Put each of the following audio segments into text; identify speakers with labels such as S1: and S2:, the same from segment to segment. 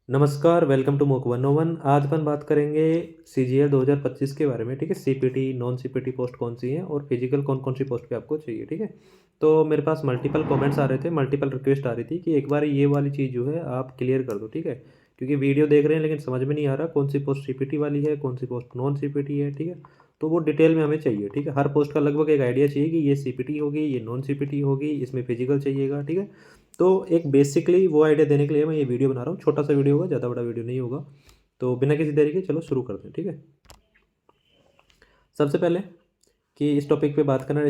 S1: नमस्कार, welcome to मूक 101। आज अपन बात करेंगे सीजीएल 2025 के बारे में। ठीक है, सीपीटी नॉन सीपीटी पोस्ट कौन सी है और फिजिकल कौन कौन सी पोस्ट पे आपको चाहिए। ठीक है, तो मेरे पास मल्टीपल कमेंट्स आ रहे थे, मल्टीपल रिक्वेस्ट आ रही थी कि एक बार ये वाली चीज़ जो है आप क्लियर कर दो। ठीक है, क्योंकि वीडियो देख रहे हैं लेकिन समझ में नहीं आ रहा कौन सी पोस्ट सीपीटी वाली है, कौन सी पोस्ट नॉन सीपीटी है। ठीक है, तो वो डिटेल में हमें चाहिए। ठीक है, हर पोस्ट का लगभग एक आइडिया चाहिए कि ये सीपीटी होगी, ये नॉन सीपीटी होगी, इसमें फिजिकल चाहिएगा। ठीक है, तो एक बेसिकली वो आइडिया देने के लिए मैं ये वीडियो बना रहा हूँ। छोटा सा वीडियो होगा, ज़्यादा बड़ा वीडियो नहीं होगा। तो बिना किसी देरी के चलो शुरू करते हैं। ठीक है, सबसे पहले कि इस टॉपिक पे बात करना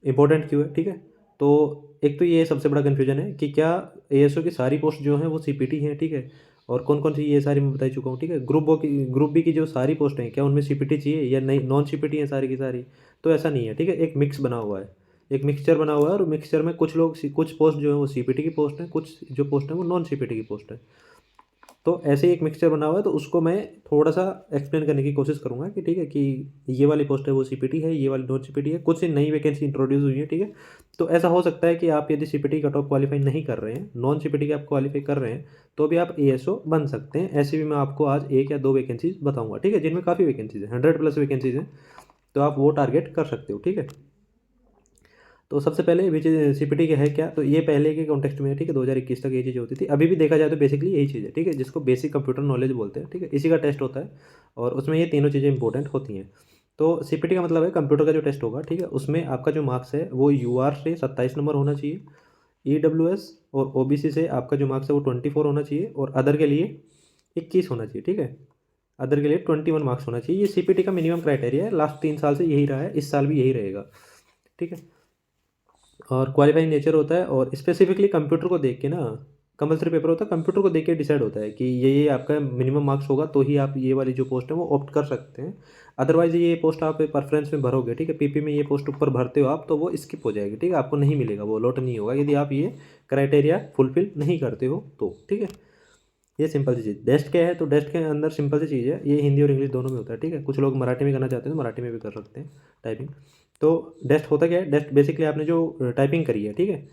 S1: इम्पोर्टेंट क्यों है। ठीक है, तो एक तो ये सबसे बड़ा कन्फ्यूजन है कि क्या एएसओ की सारी पोस्ट जो हैं वो सीपीटी हैं। ठीक है, और कौन कौन सी ये सारी मैं बता चुका हूँ। ठीक है, ग्रुप बी की जो सारी पोस्ट हैं क्या उनमें सीपीटी चाहिए या नहीं, नॉन सीपीटी हैं सारी की सारी। तो ऐसा नहीं है। ठीक है, एक मिक्स बना हुआ है, एक मिक्सचर बना हुआ है, और मिक्सचर में कुछ लोग कुछ पोस्ट जो है वो सीपीटी की पोस्ट है, कुछ जो पोस्ट है वो नॉन सीपीटी की पोस्ट है। तो ऐसे ही एक मिक्सचर बना हुआ है, तो उसको मैं थोड़ा सा एक्सप्लेन करने की कोशिश करूँगा कि ठीक है कि ये वाली पोस्ट है वो सीपीटी है, ये वाली नॉन सीपीटी है, कुछ नई वैकेंसी इंट्रोड्यूस हुई है। ठीक है, तो ऐसा हो सकता है कि आप यदि सीपीटी कट ऑफ क्वालीफाई नहीं कर रहे हैं, नॉन सीपीटी की आप क्वालीफाई कर रहे हैं, तो भी आप एएसओ बन सकते हैं। ऐसे भी मैं आपको आज एक या दो वैकेंसीज बताऊंगा। ठीक है, जिनमें काफ़ी वैकेंसीज हैं, 100+ वैकेंसीज हैं, तो आप वो टारगेट कर सकते हो। ठीक है, तो सबसे पहले विच सीपीटी का है क्या, तो ये पहले के कॉन्टेक्स्ट में है। ठीक है, 2021 तक ये चीज़ होती थी। अभी भी देखा जाए तो बेसिकली यही चीज़ है। ठीक है, जिसको बेसिक कंप्यूटर नॉलेज बोलते हैं। ठीक है, इसी का टेस्ट होता है और उसमें ये तीनों चीज़ें इंपॉर्टेंट होती हैं। तो सीपीटी का मतलब है कंप्यूटर का जो टेस्ट होगा। ठीक है, उसमें आपका जो मार्क्स है वो यूआर से 27 नंबर होना चाहिए, ईडब्ल्यूएस और ओबीसी से आपका जो मार्क्स है वो 24 होना चाहिए, और अदर के लिए 21 होना चाहिए। ठीक है, अदर के लिए 21 मार्क्स होना चाहिए। ये सीपीटी का मिनिमम क्राइटेरिया है, लास्ट 3 साल से यही रहा है, इस साल भी यही रहेगा। ठीक है, और क्वालिफाइंग नेचर होता है, और स्पेसिफिकली कंप्यूटर को देख के ना, कंपलसरी पेपर होता है, कंप्यूटर को देख के डिसाइड होता है कि ये आपका मिनिमम मार्क्स होगा तो ही आप ये वाली जो पोस्ट है वो ऑप्ट कर सकते हैं। अदरवाइज ये पोस्ट आप प्रेफरेंस में भरोगे, ठीक है, पीपी में ये पोस्ट ऊपर भरते हो आप, तो वो स्किप हो जाएगी। ठीक है, आपको नहीं मिलेगा, वो लॉट नहीं होगा यदि आप ये क्राइटेरिया फुलफिल नहीं करते हो तो। ठीक है, ये सिंपल सी चीज़। डेस्ट क्या है, तो डेस्ट के अंदर सिंपल सी चीज़ है, ये हिंदी और इंग्लिश दोनों में होता है। ठीक है, कुछ लोग मराठी में करना चाहते हैं तो मराठी में भी कर सकते हैं टाइपिंग। तो डेस्ट होता क्या है, डेस्ट बेसिकली आपने जो टाइपिंग करी है, ठीक है,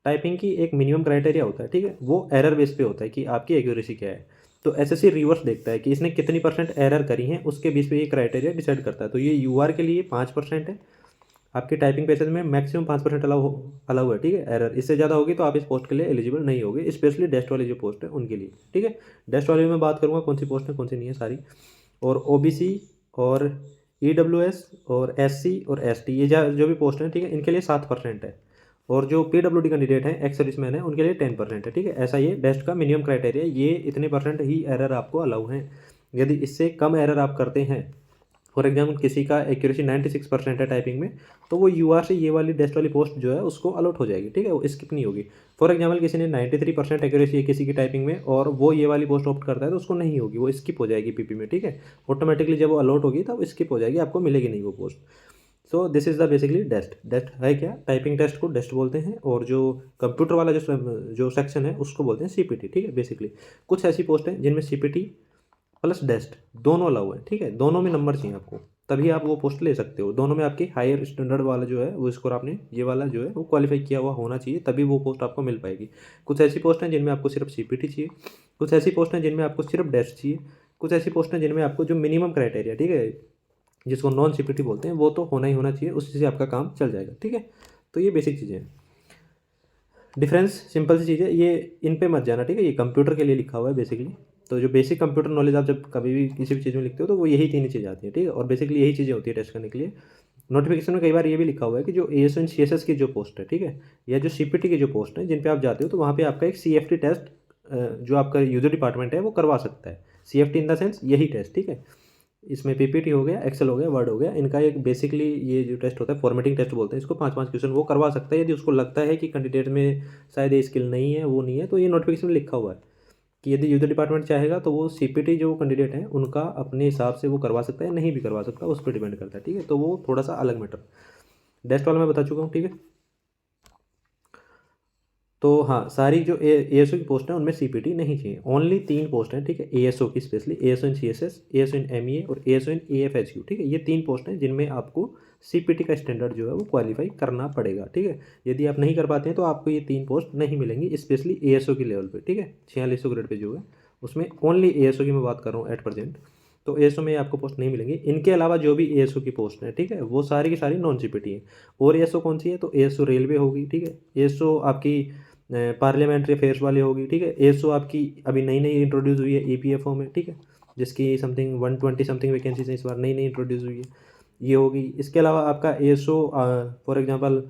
S1: टाइपिंग की एक मिनिमम क्राइटेरिया होता है। ठीक है, वो एरर बेस पे होता है कि आपकी एक्यूरेसी क्या है। तो एसएससी रिवर्स देखता है कि इसने कितनी परसेंट एरर करी है, उसके बेस पे ये क्राइटेरिया डिसाइड करता है। तो ये यूआर के लिए 5% है, आपकी टाइपिंग पैसेज में मैक्सिमम 5% अलाउ है। ठीक है, एरर इससे ज़्यादा होगी तो आप इस पोस्ट के लिए एलिजिबल नहीं होगे, स्पेशली डेस्ट वाली जो पोस्ट है उनके लिए। ठीक है, डेस्ट वाले में बात करूँगा कौन सी पोस्ट है कौन सी नहीं है सारी। और ओबीसी और ईडब्ल्यूएस और एससी और एसटी, ये जो भी पोस्ट हैं, ठीक है, इनके लिए 7% है। और जो पीडब्ल्यूडी कैंडिडेट हैं, एक्स सर्विसमैन है, उनके लिए 10% है। ठीक है, ऐसा ये बेस्ट का मिनिमम क्राइटेरिया, ये इतने परसेंट ही एरर आपको अलाउ हैं। यदि इससे कम एरर आप करते हैं, फॉर एग्जाम्पल किसी का एक्यूरेसी 96% है टाइपिंग में, तो वो यूआर से ये वाली डेस्ट वाली पोस्ट जो है उसको अलॉट हो जाएगी। ठीक है, वो स्किप नहीं होगी। फॉर एग्जाम्पल किसी ने 93% एक्यूरेसी है किसी की टाइपिंग में, और वो ये वाली पोस्ट ऑप्ट करता है, तो उसको नहीं होगी, वो स्किप हो जाएगी पीपी में। ठीक है, ऑटोमेटिकली जब वो अलॉट होगी तब स्किप हो जाएगी, आपको मिलेगी नहीं वो post. So this is the basically डेस्ट। डेस्ट है क्या, टाइपिंग टेस्ट को डेस्ट बोलते हैं, और जो कंप्यूटर वाला जो सेक्शन है उसको बोलते हैं सीपीटी। ठीक है, बेसिकली कुछ ऐसी पोस्ट हैं जिनमें सीपीटी प्लस डेस्ट दोनों अलाउ है। ठीक है, दोनों में नंबर चाहिए आपको, तभी आप वो पोस्ट ले सकते हो। दोनों में आपकी हायर स्टैंडर्ड वाला जो है वो स्कोर आपने ये वाला जो है वो क्वालिफाई किया हुआ होना चाहिए, तभी वो पोस्ट आपको मिल पाएगी। कुछ ऐसी पोस्ट हैं जिनमें आपको सिर्फ सीपीटी चाहिए, कुछ ऐसी पोस्ट हैं जिनमें आपको सिर्फ डेस्ट चाहिए, कुछ ऐसी पोस्ट हैं जिनमें आपको जो मिनिमम क्राइटेरिया, ठीक है, जिसको नॉन सीपीटी बोलते हैं, वो तो होना ही होना चाहिए, उसी से आपका काम चल जाएगा। ठीक है, तो ये बेसिक चीज़ें हैं। डिफरेंस सिंपल सी चीज़ है, ये इन पे मत जाना। ठीक है, ये कंप्यूटर के लिए लिखा हुआ है बेसिकली। तो जो बेसिक कंप्यूटर नॉलेज आप जब कभी भी किसी भी चीज़ में लिखते हो तो वो यही तीन चीज़ें आती हैं। ठीक है, और बेसिकली यही चीज़ें होती है टेस्ट करने के लिए। नोटिफिकेशन में कई बार ये भी लिखा हुआ है कि जो एएसओ एंड सीएसएस की जो पोस्ट है, ठीक है, या जो सीपीटी की जो पोस्ट है जिन पे आप जाते हो, तो वहाँ पे आपका एक सीएफटी टेस्ट जो आपका यूजर डिपार्टमेंट है वो करवा सकता है। सीएफटी इन द सेंस यही टेस्ट। ठीक है, इसमें पीपीटी हो गया, एक्सेल हो गया, वर्ड हो गया, इनका एक बेसिकली ये जो टेस्ट होता है फॉर्मेटिंग टेस्ट बोलते हैं इसको, 5-5 क्वेश्चन वो करवा सकता है। यदि उसको लगता है कि कैंडिडेट में शायद ये स्किल नहीं है, वो नहीं है, तो ये नोटिफिकेशन में लिखा हुआ है कि यदि यूजर डिपार्टमेंट चाहेगा तो वो सीपीटी जो कैंडिडेट है उनका अपने हिसाब से वो करवा सकता है, नहीं भी करवा सकता, उस पर डिपेंड करता है। ठीक है, तो वो थोड़ा सा अलग मैटर। डेस्ट वाला मैं बता चुका हूँ। ठीक है, तो हाँ, सारी जो एएसओ की पोस्ट है उनमें सीपीटी नहीं चाहिए। ओनली 3 पोस्ट हैं, ठीक है, एएसओ की स्पेशली, एएसओ इन सीएसएस, एएसओ इन एमईए और एएसओ इन एएफएचक्यू, ठीक है। ये 3 पोस्ट हैं जिनमें आपको सीपीटी का स्टैंडर्ड जो है वो क्वालिफाई करना पड़ेगा, ठीक है। यदि आप नहीं कर पाते हैं तो आपको ये 3 पोस्ट नहीं मिलेंगी, स्पेशली एएसओ की लेवल पे, ठीक है। 4600 ग्रेड पे जो है उसमें ओनली एएसओ की मैं बात कर रहा हूँ एट प्रेजेंट। तो एएसओ में आपको पोस्ट नहीं मिलेंगी। इनके अलावा जो भी एएसओ की पोस्ट है, ठीक है, वो सारी की सारी नॉन सीपीटी है। और एएसओ कौन सी है? तो एएसओ रेलवे होगी, ठीक है। एएसओ आपकी पार्लियामेंट्री अफेयर्स वाली होगी, ठीक है। एएसओ आपकी अभी नई नई इंट्रोड्यूस हुई है ईपीएफओ में, ठीक है, जिसकी समथिंग 120 समथिंग वैकेंसीज इस बार नई नई इंट्रोड्यूस हुई है, ये होगी। इसके अलावा आपका एएसओ फॉर एग्जांपल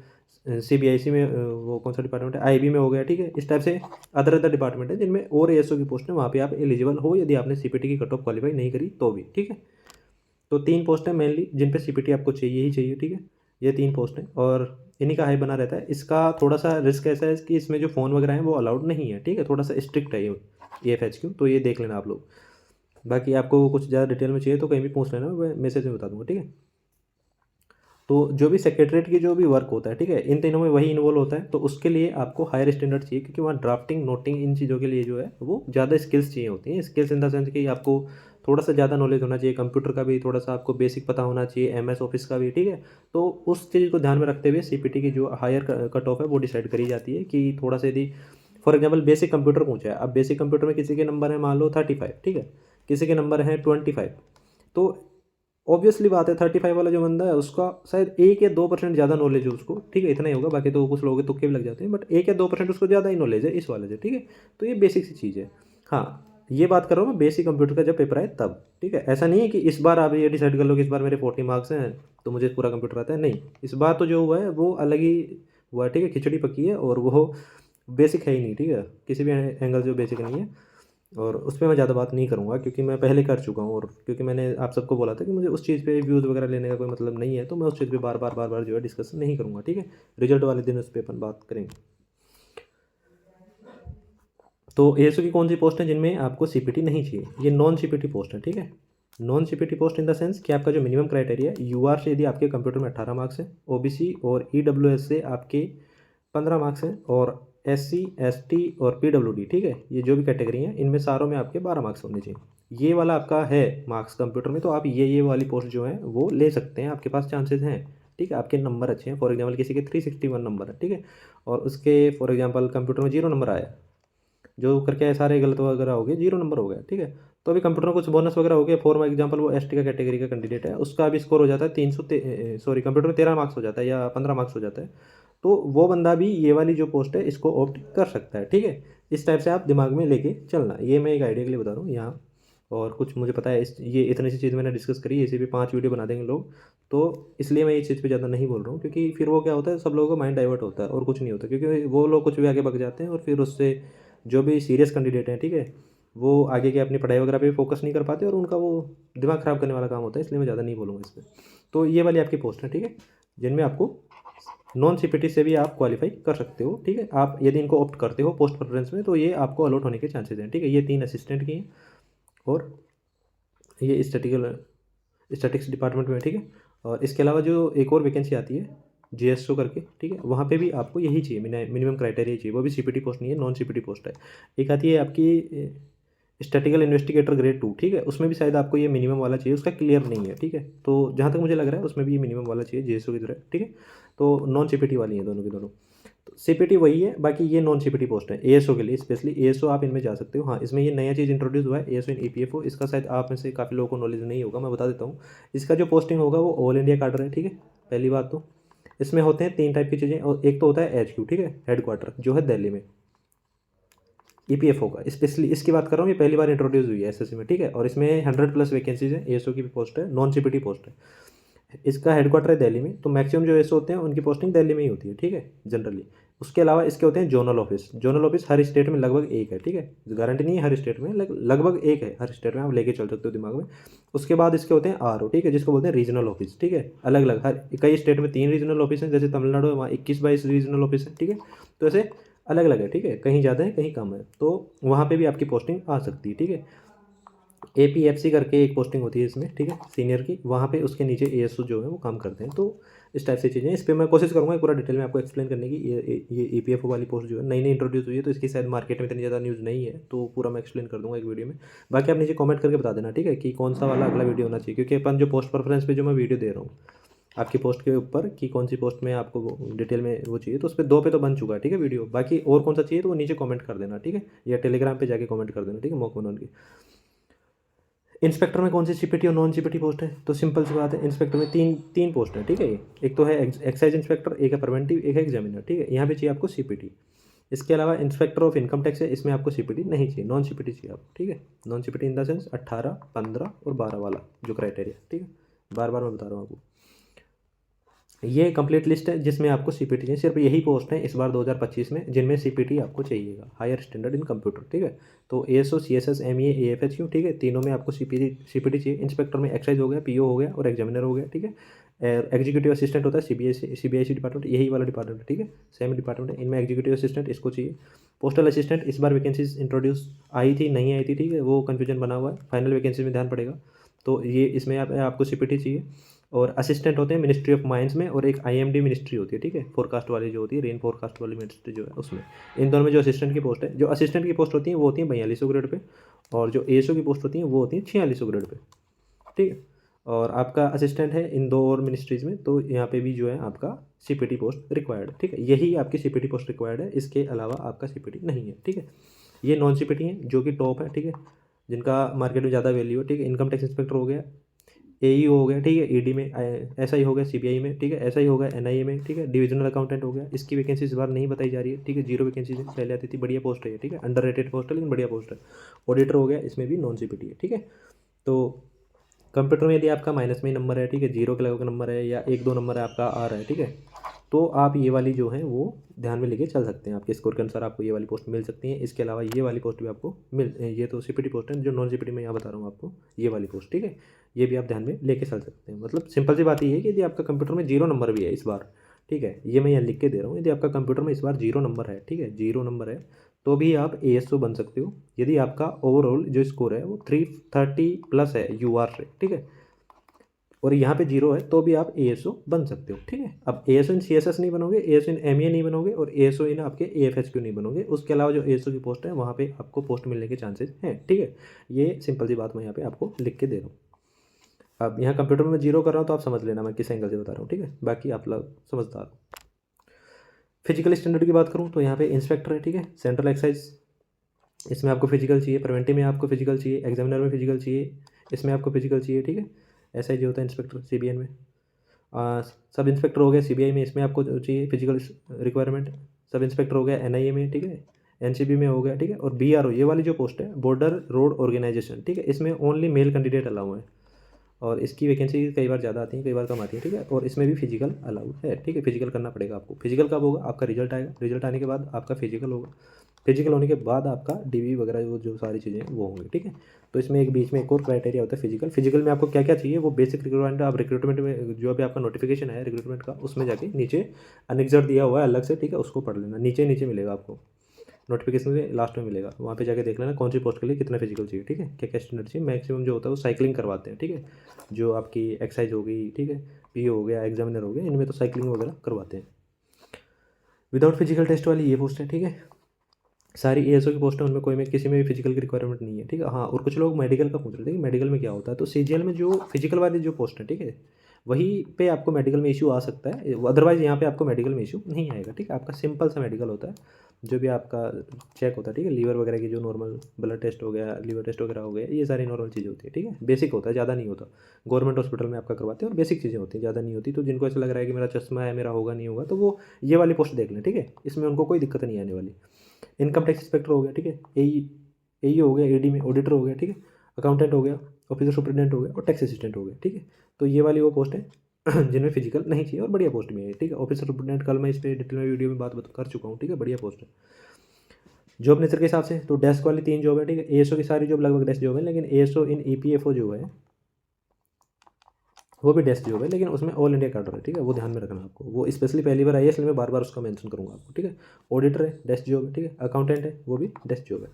S1: सीबीआईसी में वो कौन सा डिपार्टमेंट है, आईबी में हो गया, ठीक है। इस टाइप से अदर अदर डिपार्टमेंट है जिनमें और एएसओ की पोस्ट है, वहाँ पे आप एलिजिबल हो यदि आपने सीपीटी की कट ऑफ क्वालिफाई नहीं करी तो भी, ठीक है। तो 3 पोस्ट हैं मेनली जिन पे सीपीटी आपको चाहिए ही चाहिए, ठीक है। ये 3 पोस्ट हैं और इन्हीं का हाई बना रहता है। इसका थोड़ा सा रिस्क ऐसा है कि इसमें जो फ़ोन वगैरह हैं वो अलाउड नहीं है, ठीक है, थोड़ा सा स्ट्रिक्ट है ये एएफएचक्यू, तो ये देख लेना आप लोग। बाकी आपको कुछ ज़्यादा डिटेल में चाहिए तो कहीं भी पूछ लेना, मैं मैसेज में बता दूंगा, ठीक है। तो जो भी सेक्रेटरीट की जो भी वर्क होता है, ठीक है, इन तीनों में वही इन्वॉल्व होता है, तो उसके लिए आपको हायर स्टैंडर्ड चाहिए, क्योंकि वहाँ ड्राफ्टिंग नोटिंग इन चीज़ों के लिए जो है वो ज़्यादा स्किल्स चाहिए होती हैं। स्किल्स इन द सेंस कि आपको थोड़ा सा ज़्यादा नॉलेज होना चाहिए, कंप्यूटर का भी थोड़ा सा आपको बेसिक पता होना चाहिए, एमएस ऑफिस का भी, ठीक है। तो उस चीज़ को ध्यान में रखते हुए सीपीटी की जो हायर कट ऑफ है वो डिसाइड करी जाती है कि थोड़ा सा यदि फॉर एग्जाम्पल बेसिक कंप्यूटर पूछा है, अब बेसिक कंप्यूटर में किसी के नंबर है मान लो 35, ठीक है, किसी के नंबर है 25, तो ऑब्वियसली बात है 35 वाला जो बंदा है उसका शायद 1 या 2% ज़्यादा नॉलेज है उसको, ठीक है, इतना ही होगा, बाकी तो कुछ लोगों के तुक्के भी लग जाते हैं, बट 1 या 2% उसको ज़्यादा ही नॉलेज है इस वाले से, ठीक है। तो ये बेसिक सी चीज़ है। हाँ, ये बात कर रहा हूँ मैं बेसिक कंप्यूटर का जब पेपर आए तब, ठीक है। ऐसा नहीं है कि इस बार आप ये डिसाइड कर लो कि इस बार मेरे 40 मार्क्स हैं तो मुझे पूरा कंप्यूटर आता है, नहीं, इस बार तो जो हुआ है वो अलग ही हुआ है, ठीक है, खिचड़ी पकी है और वो बेसिक है ही नहीं, ठीक है, किसी भी एंगल से बेसिक नहीं है। और उस पर मैं ज़्यादा बात नहीं करूँगा क्योंकि मैं पहले कर चुका हूँ, और क्योंकि मैंने आप सबको बोला था कि मुझे उस चीज़ पे व्यूज़ वगैरह लेने का कोई मतलब नहीं है, तो मैं उस चीज़ पे बार बार जो है डिस्कस नहीं करूँगा, ठीक है। रिजल्ट वाले दिन उस पर अपन बात करेंगे। तो एएसओ की कौन सी पोस्ट है जिनमें आपको सीपीटी नहीं चाहिए? ये नॉन सीपीटी पोस्ट है, ठीक है। Non CPT post in the sense कि आपका जो मिनिमम क्राइटेरिया है, यूआर से यदि आपके कंप्यूटर में 18 मार्क्स हैं, ओबीसी और ईडब्ल्यूएस से आपके 15 मार्क्स हैं, और एससी एसटी और पीडब्ल्यूडी, ठीक है, ये जो भी कैटेगरी हैं इनमें सारों में आपके 12 मार्क्स होने चाहिए। ये वाला आपका है मार्क्स कंप्यूटर में, तो आप ये वाली पोस्ट जो है वो ले सकते हैं, आपके पास चांसेस हैं, ठीक है। आपके नंबर अच्छे हैं, फॉर एग्जाम्पल किसी के 361 नंबर है, ठीक है, और उसके फॉर एग्जाम्पल कंप्यूटर में 0 नंबर आया, जो करके सारे गलत वगैरह हो गए, 0 नंबर हो गया, ठीक है। तो अभी कंप्यूटर में कुछ बोनस वगैरह हो गया, फॉर एग्जाम्पल वो एसटी का कैटेगरी का कैंडिडेट है, उसका अभी स्कोर हो जाता है 300, सॉरी कंप्यूटर में 13 मार्क्स हो जाता है या 15 मार्क्स हो जाता है, तो वो बंदा भी ये वाली जो पोस्ट है इसको ऑप्ट कर सकता है, ठीक है। इस टाइप से आप दिमाग में लेके चलना, ये मैं एक आइडिया के लिए बता रहा हूँ यहाँ। और कुछ मुझे पता है ये इतनी सी चीज़ मैंने डिस्कस करी, इसी पे 5 वीडियो बना देंगे लोग, तो इसलिए मैं ये चीज़ पे ज़्यादा नहीं बोल रहा हूँ, क्योंकि फिर वो क्या होता है, सब लोगों का माइंड डाइवर्ट होता है और कुछ नहीं होता, क्योंकि वो लोग कुछ भी आगे बढ़ जाते हैं और फिर उससे जो भी सीरियस कैंडिडेट हैं, ठीक है, वो आगे के अपनी पढ़ाई वगैरह पे फोकस नहीं कर पाते और उनका वो दिमाग ख़राब करने वाला काम होता है, इसलिए मैं ज़्यादा नहीं बोलूँगा इस पर। तो ये वाली आपकी पोस्ट है, ठीक है, जिनमें आपको नॉन सीपीटी से भी आप क्वालिफाई कर सकते हो, ठीक है। आप यदि इनको ऑप्ट करते हो पोस्ट प्रेफरेंस में तो ये आपको अलॉट होने के चांसेस हैं, ठीक है। ये 3 असिस्टेंट की हैं और ये स्टैटिक्स डिपार्टमेंट में, ठीक है। और इसके अलावा जो एक और वैकेंसी आती है जीएसओ करके, ठीक है, वहाँ पे भी आपको यही चाहिए, मिनिमम क्राइटेरिया चाहिए, वो भी सीपीटी पोस्ट नहीं है, नॉन सीपीटी पोस्ट है। एक आती है आपकी स्टैटिकल इन्वेस्टिगेटर ग्रेड 2, ठीक है, उसमें भी शायद आपको ये मिनिमम वाला चाहिए, उसका क्लियर नहीं है, ठीक है। तो जहाँ तक मुझे लग रहा है उसमें भी ये मिनिमम वाला चाहिए जीएसओ की तरह, ठीक है। तो नॉन सीपीटी वाली है दोनों की दोनों। तो सीपीटी वही है, बाकी ये नॉन सीपीटी पोस्ट है एएसओ के लिए, स्पेशली एएसओ आप इनमें जा सकते हो। हाँ, इसमें ये नया चीज़ इंट्रोड्यूस हुआ है एएसओ इन ईपीएफओ, इसका शायद आप में से काफ़ी लोगों को नॉलेज नहीं होगा, मैं बता देता हूँ। इसका जो पोस्टिंग होगा वो ऑल इंडिया काडर है, ठीक है, पहली बात तो। इसमें होते हैं 3 टाइप की चीज़ें, और एक तो होता है एचक्यू, ठीक है, हेडक्वार्टर जो है दिल्ली में, ईपीएफओ का स्पेशली इसकी बात कर रहा हूँ, ये पहली बार इंट्रोड्यूस हुई है एसएससी में, ठीक है। और इसमें 100+ वैकेंसीज है, एएसओ की भी पोस्ट है, नॉन सीपीटी पोस्ट है। इसका हेडक्वार्टर है दिल्ली में, तो मैक्सिमम जो एसओ होते हैं उनकी पोस्टिंग दिल्ली में ही होती है, ठीक है, जनरली। उसके अलावा इसके होते हैं जोनल ऑफिस, जोनल ऑफिस हर स्टेट में लगभग एक है, ठीक है, गारंटी नहीं है हर स्टेट में, लगभग एक है हर स्टेट में, आप लेके चल सकते हो दिमाग में। उसके बाद इसके होते हैं आरओ, ठीक है, जिसको बोलते हैं रीजनल ऑफिस, ठीक है, अलग अलग हर कई स्टेट में 3 रीजनल ऑफिस हैं, जैसे तमिलनाडु है वहाँ 21-22 रीजनल ऑफिस है, ठीक है। तो ऐसे अलग अलग है, ठीक है, कहीं ज़्यादा है कहीं कम है, तो वहाँ पर भी आपकी पोस्टिंग आ सकती है, ठीक है। APFC करके एक पोस्टिंग होती है इसमें, ठीक है, सीनियर की, वहाँ पे उसके नीचे ASO जो है वो काम करते हैं। तो इस टाइप से चीज़ें, इस पर मैं कोशिश करूँगा पूरा डिटेल में आपको एक्सप्लेन करने की। ये EPFO वाली पोस्ट जो है नई नई इंट्रोड्यूस हुई है, तो इसकी शायद मार्केट में इतनी ज़्यादा न्यूज़ नहीं है, तो पूरा मैं एक्सप्लेन कर दूँगा एक वीडियो में। बाकी आप नीचे कमेंट करके बता देना, ठीक है, कि कौन सा वाला अगला वीडियो होना चाहिए, क्योंकि अपन जो पोस्ट प्रेफरेंस पे जो मैं वीडियो दे रहा हूँ आपकी पोस्ट के ऊपर कि कौन सी पोस्ट में आपको डिटेल में वो चाहिए, तो उस पर 2 पे तो बन चुका है, ठीक है, वीडियो। बाकी और कौन सा चाहिए तो वो नीचे कमेंट कर देना, ठीक है, या टेलीग्राम पे जाके कमेंट कर देना, ठीक है, मॉक बनॉन की। इंस्पेक्टर में कौन सी CPT और नॉन CPT पोस्ट है, तो सिंपल सी बात है, इंस्पेक्टर में तीन पोस्ट है, ठीक है। ये एक तो है एक्साइज इंस्पेक्टर, एक है प्रिवेंटिव, एक है एग्जामिनर, ठीक है। यहाँ पे चाहिए आपको CPT। इसके अलावा इंस्पेक्टर ऑफ इनकम टैक्स है, इसमें आपको CPT नहीं चाहिए, नॉन CPT चाहिए आपको, ठीक है। Non CPT in the sense 18, 15 और 12 वाला जो क्राइटेरिया, ठीक है, बार बार मैं बता रहा हूँ आपको। ये कंप्लीट लिस्ट है जिसमें आपको CPT चाहिए। सिर्फ यही पोस्ट है इस बार 2025 में जिनमें CPT आपको चाहिएगा, हायर स्टैंडर्ड इन कंप्यूटर, ठीक है। तो ASO, CSS, MEA, AFHQ, ठीक है, तीनों में आपको CPT चाहिए। इंस्पेक्टर में एक्साइज हो गया, PO हो गया और एग्जामिनर हो गया, ठीक है। एग्जीक्यूटिव असिस्टेंट होता है CBIC डिपार्टमेंट, यही वाला डिपार्टमेंट, ठीक है, सेम डिपार्टमेंट है। इनमें एग्जीक्यूटिव असिस्टेंट इसको चाहिए। पोस्टल असिस्टेंट इस बार वैकेंसीज इंट्रोड्यूस आई थी नहीं आई थी, ठीक है, वो कन्फ्यूजन बना हुआ है, फाइनल वैकेंसी में ध्यान पड़ेगा। तो ये इसमें आपको CPT चाहिए। और असिस्टेंट होते हैं मिनिस्ट्री ऑफ माइंस में, और एक IMD मिनिस्ट्री होती है, ठीक है, फोरकास्ट वाली जो होती है, रेन फोरकास्ट वाली मिनिस्ट्री जो है उसमें। इन दोनों में जो असिस्टेंट की पोस्ट है, जो असिस्टेंट की पोस्ट होती है वो होती है 4200 ग्रेड पे, और जो ASO की पोस्ट होती है वो होती है 4600 ग्रेड पे, ठीक है। और आपका असिस्टेंट है इन 2 और मिनिस्ट्रीज़ में, तो यहाँ पे भी जो है आपका CPT पोस्ट रिक्वायर्ड है, ठीक है। यही आपकी CPT पोस्ट रिक्वायर्ड है, इसके अलावा आपका CPT नहीं है, ठीक है। ये नॉन CPT हैं जो कि टॉप है, ठीक है, जिनका मार्केट में ज़्यादा वैल्यू है, ठीक है। इनकम टैक्स इंस्पेक्टर हो गया, AE हो गया, ठीक है, ED में, SI हो गया CBI में, ठीक है, SI हो गया NIA में, ठीक है। डिविजनल अकाउंटेंट हो गया, इसकी वैकेंसी इस बार नहीं बताई जा रही है, ठीक है, 0 वैकेंसी है, पहले आती थी, बढ़िया पोस्ट है, ठीक है, अंडररेटेड पोस्ट है लेकिन बढ़िया पोस्ट है। ऑडिटर हो गया, इसमें भी नॉन CPT है, ठीक है। तो कंप्यूटर में यदि आपका माइनस में ही नंबर है, ठीक है, 0 के लगभग नंबर है, या 1-2 नंबर है आपका आ रहा है, ठीक है, तो आप ये वाली जो है वो ध्यान में लेके चल सकते हैं, आपके स्कोर के अनुसार आपको ये वाली पोस्ट मिल सकती है। इसके अलावा ये वाली पोस्ट भी आपको ये तो CPT पोस्ट है, जो नॉन CPT में यहाँ बता रहा हूँ आपको, ये वाली पोस्ट, ठीक है, ये भी आप ध्यान में लेके चल सकते हैं। मतलब सिंपल सी बात ये है कि यदि आपका कंप्यूटर में 0 नंबर भी है इस बार, ठीक है, ये मैं यहाँ लिख के दे रहा हूँ, यदि आपका कंप्यूटर में इस बार 0 नंबर है, ठीक है, 0 नंबर है, तो भी आप ASO बन सकते हो यदि आपका ओवरऑल जो स्कोर है वो 330 प्लस है UR से, ठीक है। और यहाँ पे 0 है तो भी आप ASO बन सकते हो, ठीक है। अब ASO इन CSS नहीं बनोगे, ASO इन MEA नहीं बनोगे, और ASO इन आपके AFHQ नहीं बनोगे। उसके अलावा जो ASO की पोस्ट है वहाँ पे आपको पोस्ट मिलने के चांसेस हैं, ठीक है। ये सिंपल सी बात मैं यहाँ पे आपको लिख के दे रहा हूँ। अब यहाँ कंप्यूटर में 0 कर रहा हूँ तो आप समझ लेना मैं किस एंगल से बता रहा हूँ, ठीक है, बाकी आप लोग समझदार हो। फिजिकल स्टैंडर्ड की बात करूँ तो यहाँ पे इंस्पेक्टर है, ठीक है, सेंट्रल एक्साइज, इसमें आपको फिजिकल चाहिए, प्रिवेंटिव में आपको फिजिकल चाहिए, एग्जामिनर में फिजिकल चाहिए, इसमें आपको फिजिकल चाहिए, ठीक है। ऐसा ही जो होता है इंस्पेक्टर CBN में। सब इंस्पेक्टर हो गया CBI में, इसमें आपको चाहिए फिजिकल रिक्वायरमेंट। सब इंस्पेक्टर हो गया NIA में, ठीक है, NCB में हो गया, ठीक है। और BRO ये वाली जो पोस्ट है, बॉर्डर रोड ऑर्गेनाइजेशन, ठीक है, इसमें ओनली मेल कैंडिडेट अलाउ है, और इसकी वैकेंसी कई बार ज़्यादा आती है, कई बार कम आती है, ठीक है। और इसमें भी फिजिकल अलाउ है, ठीक है, फिजिकल करना पड़ेगा आपको। फिजिकल कब होगा, आपका रिजल्ट आएगा, रिजल्ट आने के बाद आपका फिजिकल होगा, फिजिकल होने के बाद आपका DV वगैरह जो सारी चीज़ें वो होंगी, ठीक है। तो इसमें एक बीच में एक और क्राइटेरिया होता है फिजिकल में आपको क्या क्या चाहिए, वो बेसिक रिक्वायरमेंट आप रिक्रूटमेंट में जो भी आपका नोटिफिकेशन है रिक्रूटमेंट का, उसमें जाके नीचे अनेक्सर दिया हुआ है अलग से, ठीक है, उसको पढ़ लेना, नीचे नीचे मिलेगा आपको, नोटिफिकेशन में लास्ट में मिलेगा, वहाँ पे जाके देख लेना कौन सी पोस्ट के लिए कितना फिजिकल चाहिए, ठीक है, क्या क्या स्टैंडर्ड चाहिए। मैक्सिमम जो होता है वो साइकिलिंग करवाते हैं, ठीक है, जो आपकी एक्साइज हो गई, ठीक है, PO हो गया, एग्जामिनर हो गया, इनमें तो साइकिलिंग वगैरह करवाते हैं। विदाउट फिजिकल टेस्ट वाली ये पोस्ट है, ठीक है, सारी ASO की पोस्ट है, उनमें कोई में किसी में भी फिजिकल की रिक्वायरमेंट नहीं है, ठीक है। हाँ, और कुछ लोग मेडिकल का पूछ रहे थे कि मेडिकल में क्या होता है, तो CGL में जो फिजिकल वाली जो पोस्ट है, ठीक है, वहीं पे आपको मेडिकल में इशू आ सकता है, अदरवाइज़ यहाँ पे आपको मेडिकल में इशू नहीं आएगा, ठीक है। आपका सिंपल सा मेडिकल होता है, जो भी आपका चेक होता है, ठीक है, लीवर वगैरह की जो नॉर्मल ब्लड टेस्ट हो गया, लीवर टेस्ट वगैरह हो गया, ये सारी नॉर्मल चीज़ें होती है, ठीक है, बेसिक होता है, ज़्यादा नहीं होता। गवर्नमेंट हॉस्पिटल में आपका करवाते हैं और बेसिक चीज़ें होती हैं, ज़्यादा नहीं होती। तो जिनको ऐसा लग रहा है कि मेरा चश्मा है, मेरा होगा नहीं होगा, तो वो ये वाली पोस्ट देख लें, ठीक है, इसमें उनको कोई दिक्कत नहीं आने वाली। इनकम टैक्स इंस्पेक्टर हो गया, ठीक है, AE हो गया, AD में ऑडिटर हो गया, ठीक है, अकाउंटेंट हो गया, ऑफिसर सुपरिटेंडेंट हो गया, और टैक्स असिस्टेंट हो गया, ठीक है। तो ये वाली वो पोस्ट है जिनमें फिजिकल नहीं चाहिए और बढ़िया पोस्ट में है, ठीक है। ऑफिसर सुपरिटेंडेंट कल मैं इस पर डिटेल में वीडियो में बात कर चुका हूँ, ठीक है, बढ़िया पोस्ट है। जॉब नेचर के हिसाब से तो डेस्क वाली 3 जॉब है, ठीक है, ASO की सारी जॉब लगभग डेस्क जॉब है, लेकिन ASO इन EPFO जो है वो भी डेस्क जॉब है, लेकिन उसमें ऑल इंडिया कैडर है, ठीक है, वो ध्यान में रखना आपको, वो स्पेशली पहली बार आई है इसलिए मैं बार बार उसका मेंशन करूँगा आपको, ठीक है। ऑडिटर है, डेस्क जॉब है, ठीक है, अकाउंटेंट है, वो भी डेस्क जॉब है।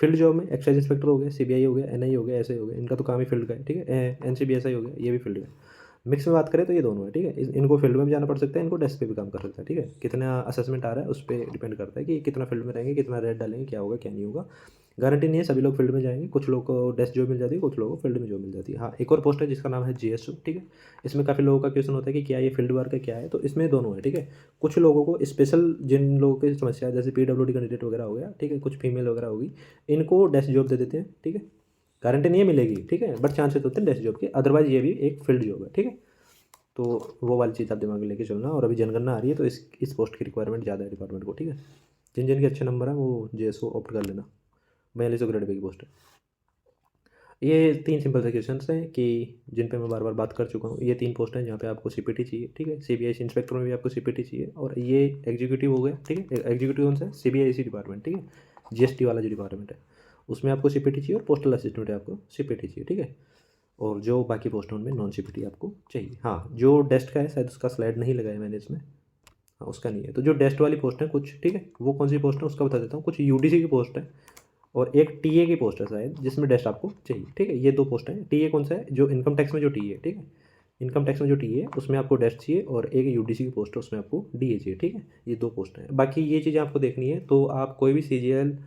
S1: फील्ड जॉब में एक्साइज इंस्पेक्टर हो गया, सीबीआई हो गया, एनआई हो गया, एसआई हो गया, इनका तो काम ही फील्ड का है, ठीक है। एनसीबीएसआई हो गया, ये भी फील्ड का है। मिक्स में बात करें तो ये दोनों है, ठीक है। इनको फील्ड में भी जाना पड़ सकता है, इनको डेस्क पे भी काम कर सकता है, ठीक है। कितना असेसमेंट आ रहा है उस पर डिपेंड करता है कि कितना फील्ड में रहेंगे, कितना रेट डालेंगे, क्या होगा क्या नहीं होगा। गारंटी नहीं है सभी लोग फील्ड में जाएंगे, कुछ लोग को डेस्क जॉब मिल जाती है, कुछ लोगों को फील्ड में जॉब मिल जाती है। हाँ, एक और पोस्ट है जिसका नाम है जीएसओ, ठीक है। इसमें काफ़ी लोगों का क्वेश्चन होता है कि क्या ये फील्ड वर्क है, क्या है, तो इसमें दोनों है, ठीक है। कुछ लोगों को स्पेशल, जिन लोगों की समस्या है जैसे पीडब्ल्यूडी कैंडिडेट वगैरह हो गया, ठीक है, कुछ फीमेल वगैरह होगी, इनको डेस्क जॉब दे देते हैं, ठीक है। गारंटी नहीं है मिलेगी, ठीक है, बट चांसेस होते हैं डेस्क जॉब के। अदरवाइज ये भी एक फील्ड जॉब है, ठीक है। तो वो वाली चीज़ आप दिमाग में लेके चलना। और अभी जनगणना आ रही है तो इस पोस्ट की रिक्वायरमेंट ज़्यादा है डिपार्टमेंट को, ठीक है। जिन जिन के अच्छे नंबर हैं वो जेएसओ ऑप्ट कर लेना। 4200 ग्रेड पे की पोस्ट है। ये 3 सिंपल से क्वेश्चन हैं कि जिन पे मैं बार बार बात कर चुका हूँ। ये 3 पोस्ट हैं जहाँ पे आपको सीपीटी चाहिए, ठीक है। सीबीआईसी इंस्पेक्टर में भी आपको सीपीटी चाहिए, और ये एग्जीक्यूटिव हो गया, ठीक है। एग्जीक्यूटिव कौन सा है? सीबीआईसी डिपार्टमेंट, ठीक है। जीएसटी वाला जो डिपार्टमेंट है उसमें आपको सीपीटी चाहिए, और पोस्टल असिस्टेंट है आपको सीपीटी चाहिए, ठीक है। और जो बाकी पोस्ट हैं उनमें नॉन सीपीटी आपको चाहिए। हाँ, जो डेस्ट का है शायद उसका स्लाइड नहीं लगाया मैंने इसमें, हाँ उसका नहीं है। तो जो डेस्ट वाली पोस्ट है कुछ, ठीक है, वो कौन सी पोस्ट है उसका बता देता हूँ। कुछ यूडीसी की पोस्ट है, और एक टीए की पोस्ट है शायद जिसमें डेस्ट आपको चाहिए, ठीक है। ये 2 पोस्ट हैं। टीए कौन सा है? जो इनकम टैक्स में जो टीए है, ठीक है। इनकम टैक्स में जो टीए है उसमें आपको डेस्ट चाहिए, और एक यूडीसी की पोस्ट है उसमें आपको डीए चाहिए, ठीक है। ये 2 पोस्ट हैं। बाकी ये चीज़ें आपको देखनी है तो आप कोई भी सीजीएल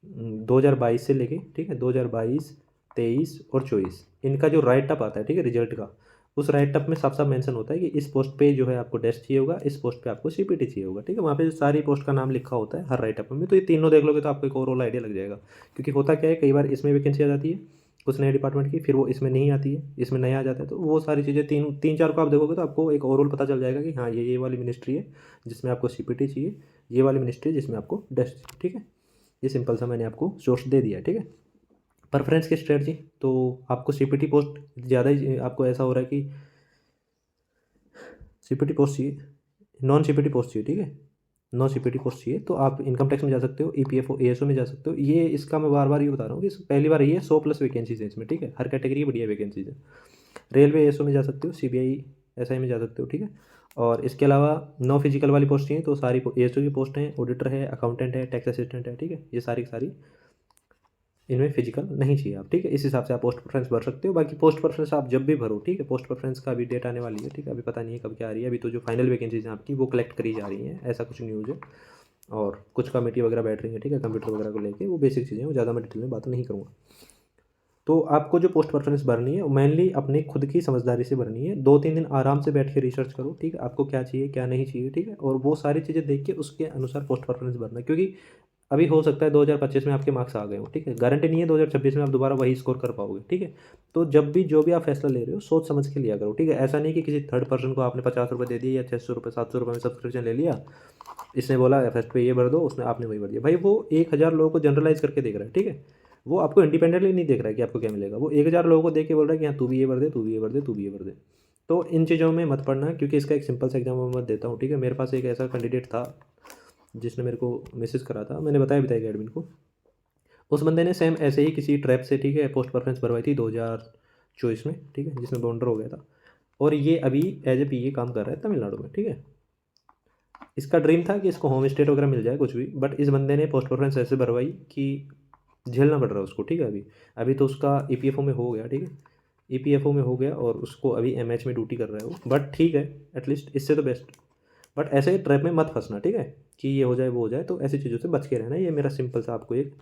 S1: 2022 से लेके, ठीक है, 2022, 23 और 24 इनका जो राइट अप आता है, ठीक है, रिजल्ट का, उस राइट अप में साफ साफ मेंशन होता है कि इस पोस्ट पे जो है आपको डेस्ट चाहिए होगा, इस पोस्ट पे आपको सीपीटी चाहिए होगा, ठीक है। वहाँ पे सारी पोस्ट का नाम लिखा होता है हर राइट अप में। तो ये तीनों देख लोगे तो आपको एक ओवरऑल आइडिया लग जाएगा। क्योंकि होता क्या है, कई बार इसमें वैकेंसी आ जाती है उस नए डिपार्टमेंट की, फिर वो इसमें नहीं आती है, इसमें नया आ जाता है। तो वो सारी चीज़ें तीन चार को आप देखोगे तो आपको एक ओवरऑल पता चल जाएगा कि हाँ ये वाली मिनिस्ट्री है जिसमें आपको सीपीटी चाहिए, ये वाली मिनिस्ट्री जिसमें आपको डेस्ट चाहिए, ठीक है। ये सिंपल सा मैंने आपको सोर्स दे दिया है, ठीक है। प्रेफरेंस की स्ट्रेटजी तो आपको सीपीटी पोस्ट ज़्यादा ही, आपको ऐसा हो रहा है कि सीपीटी पोस्ट चाहिए, नॉन सीपीटी पोस्ट चाहिए, ठीक है। नॉन सीपीटी पोस्ट चाहिए तो आप इनकम टैक्स में जा सकते हो, ईपीएफओ एएसओ में जा सकते हो। ये इसका मैं बार बार ये बता रहा हूँ कि पहली बार ये 100+ वैकेंसीज है इसमें, ठीक है। हर कैटेगरी बढ़िया वैकेंसीज है। रेलवे एएसओ में जा सकते हो, सीबीआई एसआई में जा सकते हो, ठीक है। और इसके अलावा नो फिजिकल वाली पोस्ट चाहिए तो सारी एएसओ की पोस्ट हैं, ऑडिटर है, अकाउंटेंट है, टैक्स असिस्टेंट है, ठीक है। ये सारी की सारी, इनमें फिजिकल नहीं चाहिए आप, ठीक है। इस हिसाब से आप पोस्ट प्रेफरेंस भर सकते हो। बाकी पोस्ट प्रेफरेंस आप जब भी भरो, ठीक है। पोस्ट प्रेफरेंस का अभी डेट आने वाली है, ठीक है। अभी पता नहीं है कब क्या आ रही है। अभी तो जो फाइनल वैकेंसीज हैं आपकी वो कलेक्ट करी जा रही हैं, ऐसा कुछ न्यूज़ है। और कुछ कमेटी वगैरह बैठ रही है, ठीक है, कंप्यूटर वगैरह को लेके। वो बेसिक चीज़ें हैं, ज़्यादा मैं डिटेल में बात नहीं करूँगा। तो आपको जो पोस्ट प्रेफरेंस भरनी है मेनली अपने खुद की समझदारी से भरनी है। 2-3 दिन आराम से बैठ के रिसर्च करो, ठीक है। आपको क्या चाहिए क्या नहीं चाहिए, ठीक है। और वो सारी चीज़ें देख के उसके अनुसार पोस्ट प्रेफरेंस भरना, क्योंकि अभी हो सकता है 2025 में आपके मार्क्स आ गए हो, ठीक है। गारंटी नहीं है 2026 में आप दोबारा वही स्कोर कर पाओगे, ठीक है। तो जब भी जो भी आप फैसला ले रहे हो सोच समझ के लिया करो, ठीक है। ऐसा नहीं कि किसी थर्ड पर्सन को आपने 50 रुपये दे दिए या 600 रुपये 700 रुपये में सब्सक्रिप्शन ले लिया, इसने बोला फर्स्ट पे ये भर दो, उसने आपने वही भर दिया। भाई वो 1000 लोगों को जनरलाइज करके देख रहा है, ठीक है। वो आपको इंडिपेंडेंटली नहीं देख रहा है कि आपको क्या मिलेगा। वो 1000 लोगों को देख के बोल रहा है कि हाँ तू भी ये भर दे, तू भी ये भर दे, तू भी ये भर दे। तो इन चीज़ों में मत पढ़ना, क्योंकि इसका एक सिंपल सा एग्जाम मैं देता हूँ, ठीक है। मेरे पास एक ऐसा कैंडिडेट था जिसने मेरे को मैसेज करा था, मैंने बताया भी था एडमिन को। उस बंदे ने सेम ऐसे ही किसी ट्रैप से, ठीक है, पोस्ट प्रेफरेंस भरवाई थी 2024 में, ठीक है, जिसमें बाउंडर हो गया था। और ये अभी एज ए पीए काम कर रहा है तमिलनाडु में, ठीक है। इसका ड्रीम था कि इसको होम स्टेट वगैरह मिल जाए कुछ भी, बट इस बंदे ने पोस्ट प्रेफरेंस ऐसे भरवाई कि झेलना पड़ रहा है उसको, ठीक है। अभी अभी तो उसका ईपीएफओ में हो गया, ठीक है। ईपीएफओ में हो गया और उसको अभी एमएच में ड्यूटी कर रहा है वो, बट ठीक है, एटलीस्ट इससे तो बेस्ट। बट ऐसे ट्रैप में मत फंसना, ठीक है, कि ये हो जाए वो हो जाए। तो ऐसी चीज़ों से बच के रहना। ये मेरा सिंपल सा आपको एक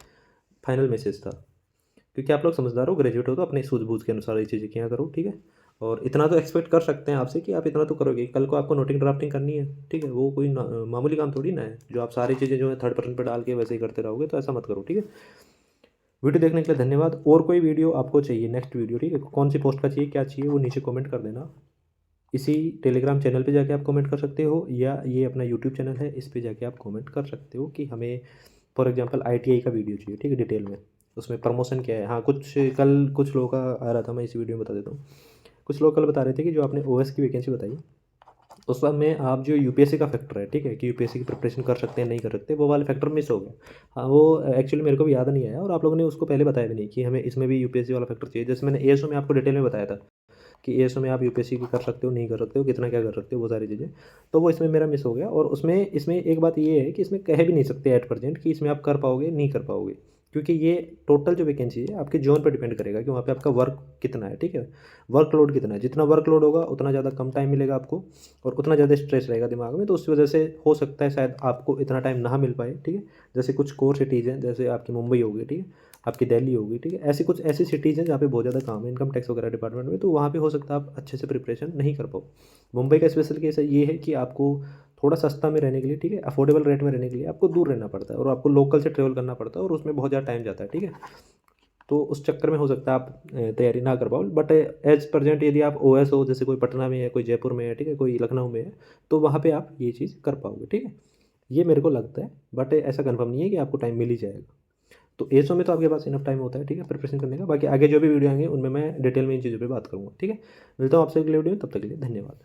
S1: फाइनल मैसेज था, क्योंकि आप लोग समझदार हो, ग्रेजुएट हो, तो अपनी सूझबूझ के अनुसार ये चीज़ें किया करो, ठीक है। और इतना तो एक्सपेक्ट कर सकते हैं आपसे कि आप इतना तो करोगे। कल को आपको नोटिंग ड्राफ्टिंग करनी है, ठीक है, वो कोई मामूली काम थोड़ी ना है जो आप सारी चीज़ें जो है थर्ड पर्सन पर डाल के वैसे ही करते रहोगे। तो ऐसा मत करो, ठीक है। वीडियो देखने के लिए धन्यवाद। और कोई वीडियो आपको चाहिए, नेक्स्ट वीडियो, ठीक है, कौन सी पोस्ट का चाहिए, क्या चाहिए, वो नीचे कमेंट कर देना। इसी टेलीग्राम चैनल पे जाके आप कमेंट कर सकते हो, या ये अपना यूट्यूब चैनल है इस पे जाके आप कमेंट कर सकते हो कि हमें फॉर एग्जांपल आईटीआई का वीडियो चाहिए, ठीक है, डिटेल में, उसमें प्रमोशन क्या है। हाँ, कुछ लोगों का आ रहा था, मैं इस वीडियो में बता देता हूँ। कुछ लोग कल बता रहे थे कि जो आपने ओएस की वैकेंसी बताई उस वक्त में आप जो यूपीएससी का फैक्टर है, ठीक है, कि यूपीएससी की प्रिपरेशन कर सकते हैं नहीं कर सकते, वो वाला फैक्टर मिस हो गया। हाँ, वो एक्चुअली मेरे को भी याद नहीं आया, और आप लोगों ने उसको पहले बताया भी नहीं कि हमें इसमें भी यूपीएससी वाला फैक्टर चाहिए। जैसे मैंने एएसओ में आपको डिटेल में बताया था कि एएसओ में आप यूपीएससी की कर सकते हो नहीं कर सकते हो, कितना क्या कर सकते हो, वो सारी चीज़ें। तो वो इसमें मेरा मिस हो गया। और उसमें इसमें एक बात ये है कि इसमें कह भी नहीं सकते एट प्रेजेंट कि इसमें आप कर पाओगे नहीं कर पाओगे, क्योंकि ये टोटल जो वैकेंसी है आपके जोन पर डिपेंड करेगा कि वहाँ पे आपका वर्क कितना है, ठीक है, वर्कलोड कितना है। जितना वर्कलोड होगा उतना ज़्यादा कम टाइम मिलेगा आपको और उतना ज़्यादा स्ट्रेस रहेगा दिमाग में, तो उस वजह से हो सकता है शायद आपको इतना टाइम ना मिल पाए, ठीक है। जैसे कुछ कोर सिटीज़ हैं, जैसे आपकी मुंबई होगी, ठीक है, आपकी दिल्ली होगी, ठीक है, ऐसी कुछ ऐसी सिटीज़ हैं जहाँ पे बहुत ज़्यादा काम है इनकम टैक्स वगैरह डिपार्टमेंट में, तो वहाँ पे हो सकता है आप अच्छे से प्रिपरेशन नहीं कर पाओ। मुंबई का स्पेशल केस ये है कि आपको थोड़ा सस्ता में रहने के लिए, ठीक है, अफोर्डेबल रेट में रहने के लिए आपको दूर रहना पड़ता है और आपको लोकल से ट्रैवल करना पड़ता है और उसमें बहुत ज़्यादा टाइम जाता है, ठीक है। तो उस चक्कर में हो सकता है आप तैयारी ना कर पाओ, बट एज प्रेजेंट यदि आप ओएस हो, जैसे कोई पटना में है, कोई जयपुर में है, ठीक है, कोई लखनऊ में है, तो वहाँ पे आप ये चीज़ कर पाओगे, ठीक है। ये मेरे को लगता है, बट ऐसा कंफर्म नहीं है कि आपको टाइम मिल ही जाएगा। तो एसओ में तो आपके पास इनफ टाइम होता है, ठीक है, प्रिपरेशन करने का। बाकी आगे जो भी वीडियो आएंगे उनमें मैं डिटेल में इन चीज़ों पे बात करूँगा, ठीक है। मिलता हूँ आपसे अगले वीडियो में, तब तक के लिए धन्यवाद।